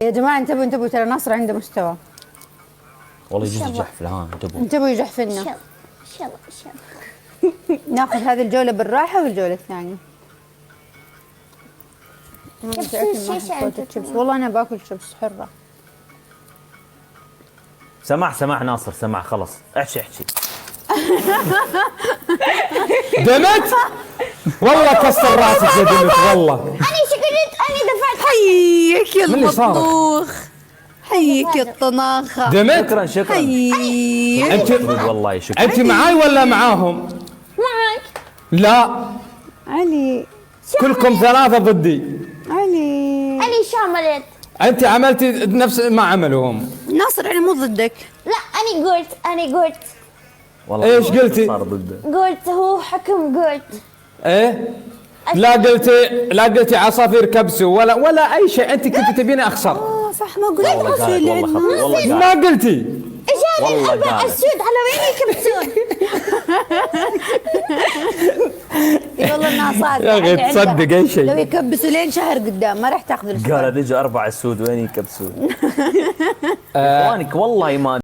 يا جماعه انتبهوا ترى ناصر عنده مستوى. والله يجوز يجحفل. ها انتبهوا. انتبهوا يجحفلنا. ان شاء الله. ناخذ هذه الجوله بالراحه والجوله الثانيه. والله انا باكل شيبس حره. سمع ناصر، سمع خلص. احكي دمت والله كسر راسك يا دمت والله. انا شكرت، انا دفعت. حيك يا من اللي صار؟ المطبوخ، حيك يا الطناخه. دمت شكرا. حيك. انت والله شكرا. انت معاي ولا معاهم؟ معك. لا علي كلكم ثلاثة ضدي. علي انا شو عملت؟ انت عملتي نفس ما عملوا هم. ناصر انا مو ضدك. لا انا قلت والله ايش قلتي؟ صار ضده. قلت هو حكم قلت. ايه لا قلتي عصافير كبسوا ولا اي شيء. انت كنت تبيني اخسر. صح ما قلت والله ناصر قالت، اللي والله عندنا. خطأ، والله ما قالت. قلتي. اجاني والله الحبة قالت. السود على ويني كبسون. اي والله انها صادقه. يا أخي اللي عندها. تصدق أي شيء. لو يكبسوا لين شهر قدام ما راح تاخذ الفلوس. قال يجي 4 سود وين يكبسون. اخوانك والله ما